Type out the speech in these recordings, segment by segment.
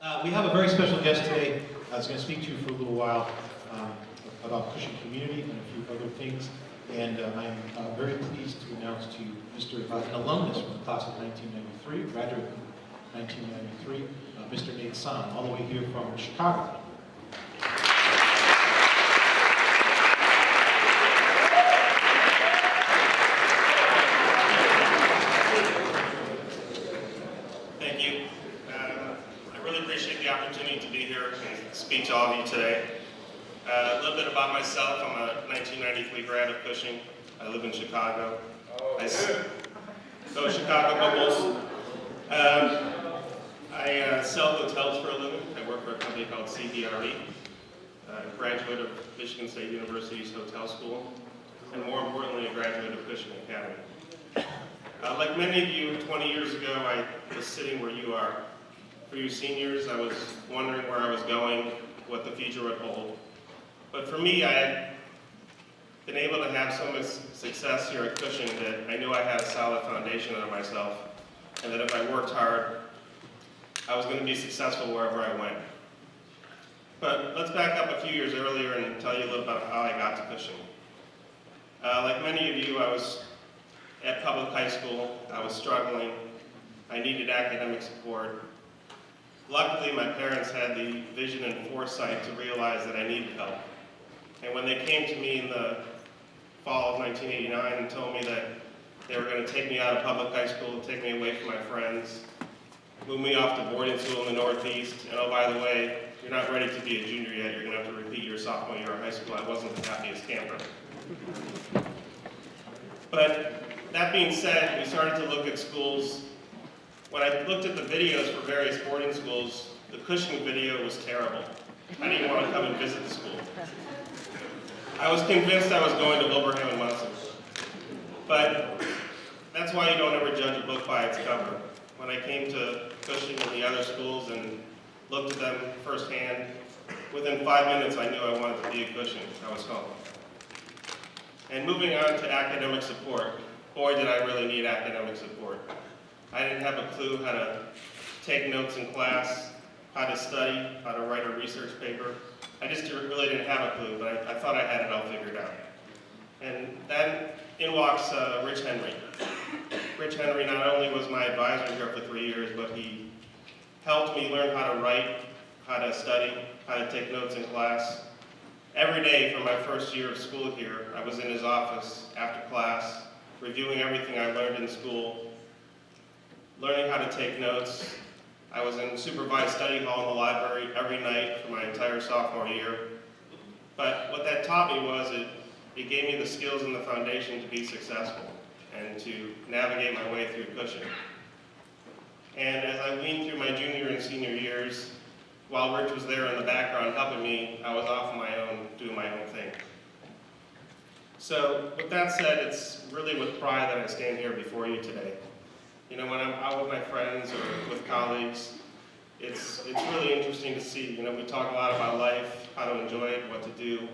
We have a very special guest today that's going to speak to you for a little while about Cushing community and a few other things. And I'm very pleased to announce to you an alumnus from the class of 1993, graduate of 1993, Mr. Nate Sahn, all the way here from Chicago. Thank you. I really appreciate the opportunity to be here and speak to all of you today. A little bit about myself. I'm a 1993 grad of Cushing. I live in Chicago. Go Chicago Bubbles. I sell hotels for a living. I work for a company called CBRE. Graduate of Michigan State University's Hotel School, and more importantly, a graduate of Cushing Academy. Like many of you, 20 years ago, I was sitting where you are. For you seniors, I was wondering where I was going, what the future would hold. But for me, I had been able to have so much success here at Cushing that I knew I had a solid foundation under myself, and that if I worked hard, I was going to be successful wherever I went. But let's back up a few years earlier and tell you a little about how I got to Cushing. Like many of you, I was at public high school. I was struggling. I needed academic support. Luckily, my parents had the vision and foresight to realize that I needed help. And when they came to me in the fall of 1989 and told me that they were going to take me out of public high school, take me away from my friends, move me off to boarding school in the Northeast, and oh, by the way, you're not ready to be a junior yet, you're going to have to repeat your sophomore year of high school, I wasn't the happiest camper. But that being said, we started to look at schools. When I looked at the videos for various boarding schools, the Cushing video was terrible. I didn't want to come and visit the school. I was convinced I was going to Wilbraham and Munson. But that's why you don't ever judge a book by its cover. When I came to Cushing and the other schools and looked at them firsthand, within 5 minutes I knew I wanted to be at Cushing. I was home. And moving on to academic support. Boy, did I really need academic support. I didn't have a clue how to take notes in class, how to study, how to write a research paper. I just really didn't have a clue, but I thought I had it all figured out. And then in walks Rich Henry. Rich Henry not only was my advisor here for 3 years, but he helped me learn how to write, how to study, how to take notes in class. Every day for my first year of school here, I was in his office after class, reviewing everything I learned in school, learning how to take notes. I was in supervised study hall in the library every night for my entire sophomore year. But what that taught me was it gave me the skills and the foundation to be successful and to navigate my way through Cushing. And as I leaned through my junior and senior years, while Rich was there in the background helping me, I was off on my own, doing my own thing. So with that said, it's really with pride that I stand here before you today. You know, when I'm out with my friends or with colleagues, it's really interesting to see. You know, we talk a lot about life, how to enjoy it, what to do,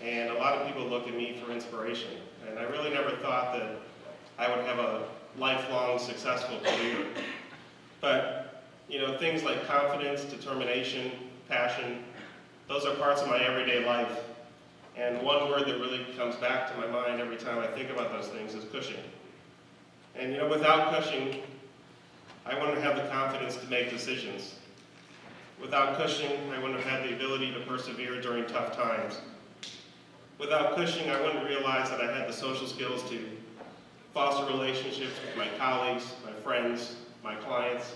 and a lot of people look at me for inspiration. And I really never thought that I would have a lifelong successful career. But, you know, things like confidence, determination, passion, those are parts of my everyday life. And one word that really comes back to my mind every time I think about those things is Cushing. And you know, without Cushing, I wouldn't have the confidence to make decisions. Without Cushing, I wouldn't have had the ability to persevere during tough times. Without Cushing, I wouldn't realize that I had the social skills to foster relationships with my colleagues, my friends, my clients,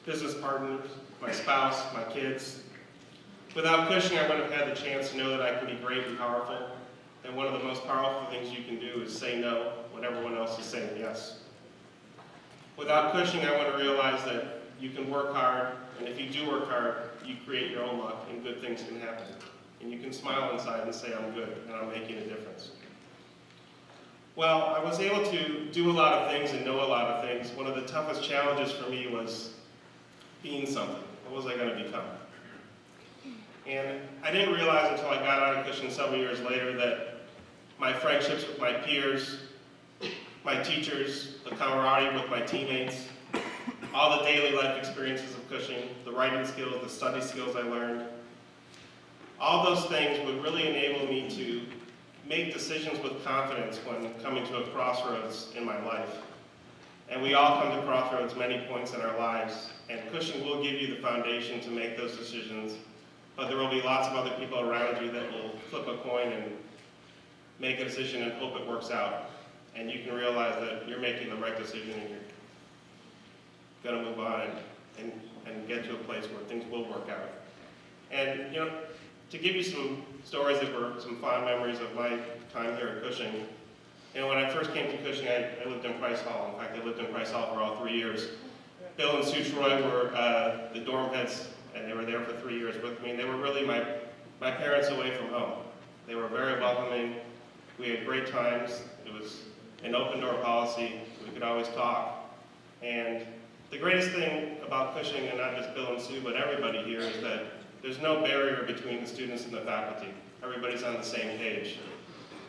business partners, my spouse, my kids. Without Cushing, I wouldn't have had the chance to know that I can be great and powerful. And one of the most powerful things you can do is say no when everyone else is saying yes. Without Cushing, I want to realize that you can work hard, and if you do work hard, you create your own luck, and good things can happen. And you can smile inside and say, I'm good, and I'm making a difference. Well, I was able to do a lot of things and know a lot of things. One of the toughest challenges for me was being something. What was I going to become? And I didn't realize until I got out of Cushing several years later that my friendships with my peers, my teachers, the camaraderie with my teammates, all the daily life experiences of Cushing, the writing skills, the study skills I learned. All those things would really enable me to make decisions with confidence when coming to a crossroads in my life. And we all come to crossroads many points in our lives, and Cushing will give you the foundation to make those decisions, but there will be lots of other people around you that will flip a coin and make a decision and hope it works out. And you can realize that you're making the right decision and you're going to move on and get to a place where things will work out. And, you know, to give you some stories that were some fond memories of my time here at Cushing, you know, when I first came to Cushing, I lived in Price Hall. In fact, I lived in Price Hall for all 3 years. Bill and Sue Troy were the dorm heads, and they were there for 3 years with me. And they were really my parents away from home. They were very welcoming. We had great times. It was an open door policy. We could always talk. And the greatest thing about Cushing, and not just Bill and Sue, but everybody here, is that there's no barrier between the students and the faculty. Everybody's on the same page.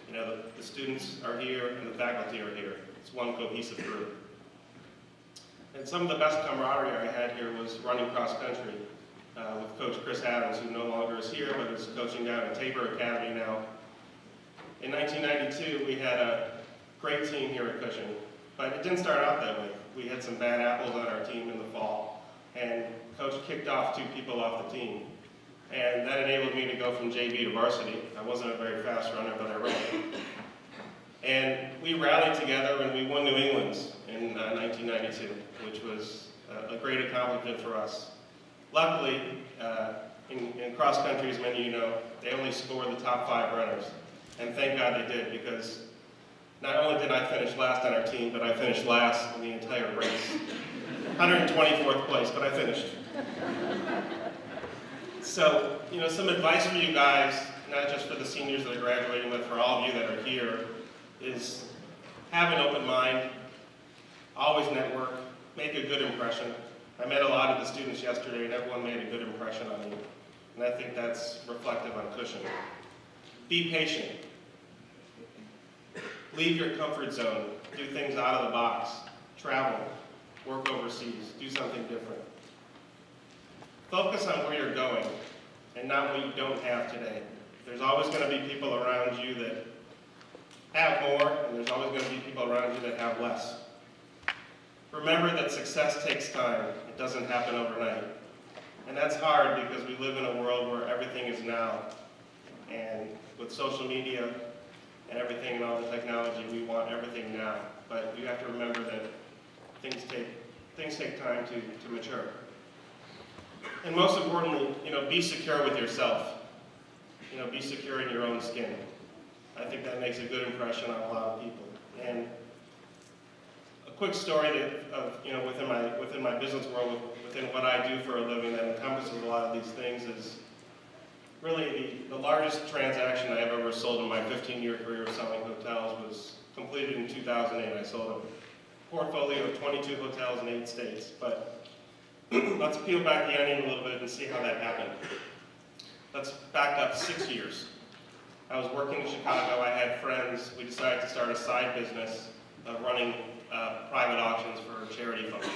You know, the students are here and the faculty are here. It's one cohesive group. And some of the best camaraderie I had here was running cross country with Coach Chris Adams, who no longer is here, but is coaching down at Tabor Academy now. In 1992, we had a great team here at Cushing, but it didn't start out that way. We had some bad apples on our team in the fall, and Coach kicked off 2 people off the team. And that enabled me to go from JV to varsity. I wasn't a very fast runner, but I ran. And we rallied together and we won New England's in 1992, which was a great accomplishment for us. Luckily, in cross country, as many of you know, they only score the top 5 runners. And thank God they did, because not only did I finish last on our team, but I finished last in the entire race. 124th place, but I finished. So, you know, some advice for you guys, not just for the seniors that are graduating, but for all of you that are here, is have an open mind, always network, make a good impression. I met a lot of the students yesterday and everyone made a good impression on me. And I think that's reflective on Cushing. Be patient. Leave your comfort zone. Do things out of the box. Travel. Work overseas. Do something different. Focus on where you're going and not what you don't have today. There's always going to be people around you that have more, and there's always going to be people around you that have less. Remember that success takes time. It doesn't happen overnight. And that's hard because we live in a world where everything is now. And with social media and everything and all the technology, we want everything now. But you have to remember that things take time to mature. And most importantly, you know, be secure with yourself. You know, be secure in your own skin. I think that makes a good impression on a lot of people. And a quick story of you know, within my business world, within what I do for a living that encompasses a lot of these things is really the largest transaction I have ever sold in my 15-year career of selling hotels was completed in 2008. I sold a portfolio of 22 hotels in 8 states. But let's peel back the onion a little bit and see how that happened. Let's back up 6 years. I was working in Chicago. I had friends. We decided to start a side business of running private auctions for charity funds.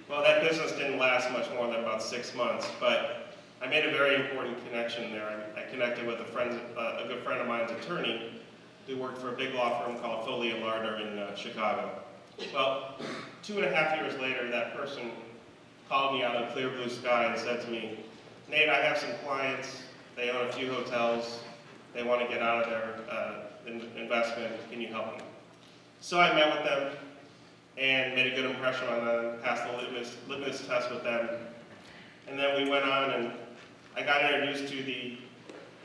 Well, that business didn't last much more than about 6 months, but I made a very important connection there. I connected with a good friend of mine's attorney who worked for a big law firm called Foley & Lardner in Chicago. Well, 2.5 years later, that person called me out of clear blue sky and said to me, "Nate, I have some clients. They own a few hotels. They want to get out of their investment. Can you help them?" So I met with them and made a good impression on them, passed the litmus test with them. And then we went on and I got introduced to the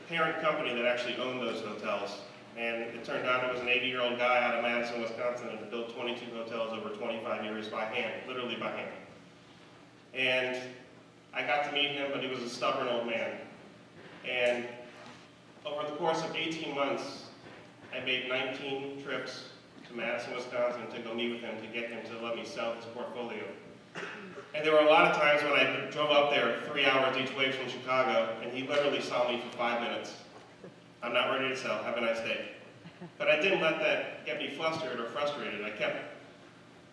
parent company that actually owned those hotels. And it turned out it was an 80-year-old guy out of Madison, Wisconsin, and had built 22 hotels over 25 years by hand, literally by hand. And I got to meet him, but he was a stubborn old man. And over the course of 18 months, I made 19 trips to Madison, Wisconsin to go meet with him to get him to let me sell his portfolio. And there were a lot of times when I drove up there 3 hours each way from Chicago, and he literally saw me for 5 minutes. "I'm not ready to sell, have a nice day." But I didn't let that get me flustered or frustrated. I kept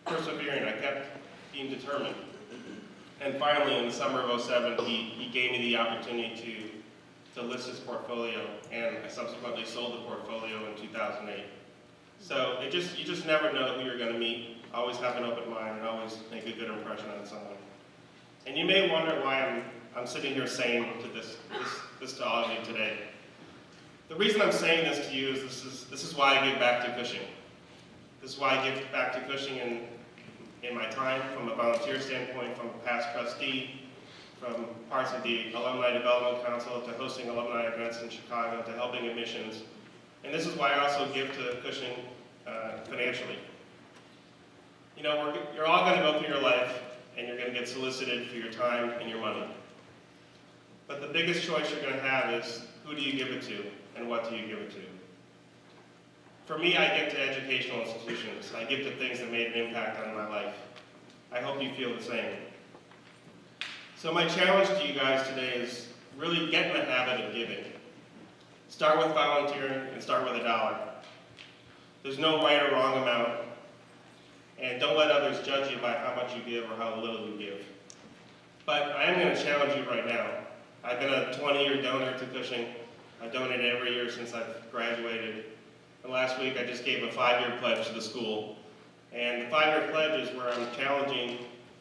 persevering, I kept being determined. And finally, in the summer of '07, he gave me the opportunity to list his portfolio, and I subsequently sold the portfolio in 2008. So you just never know who you're going to meet. Always have an open mind and always make a good impression on someone. And you may wonder why I'm sitting here saying this to all of you today. The reason I'm saying this to you is this is why I give back to Cushing. This is why I give back to Cushing in my time, from a volunteer standpoint, from a past trustee, from parts of the Alumni Development Council, to hosting alumni events in Chicago, to helping admissions. And this is why I also give to Cushing financially. You know, you're all going to go through your life, and you're going to get solicited for your time and your money. But the biggest choice you're going to have is, who do you give it to, and what do you give it to? For me, I give to educational institutions. I give to things that made an impact on my life. I hope you feel the same. So my challenge to you guys today is really get in the habit of giving. Start with volunteering and start with $1. There's no right or wrong amount. And don't let others judge you by how much you give or how little you give. But I am going to challenge you right now. I've been a 20-year donor to Cushing. I've donated every year since I've graduated. And last week I just gave a 5-year pledge to the school. And the 5-year pledge is where I'm challenging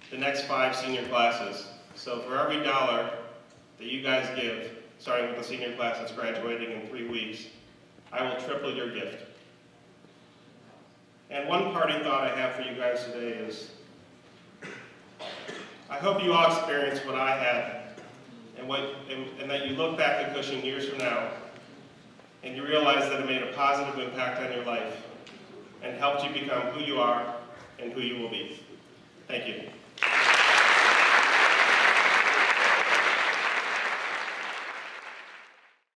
the next 5 senior classes. So for every $1 that you guys give, starting with the senior class that's graduating in 3 weeks, I will triple your gift. And one parting thought I have for you guys today is, I hope you all experienced what I had, and that you look back at Cushing years from now, and you realize that it made a positive impact on your life, and helped you become who you are and who you will be. Thank you.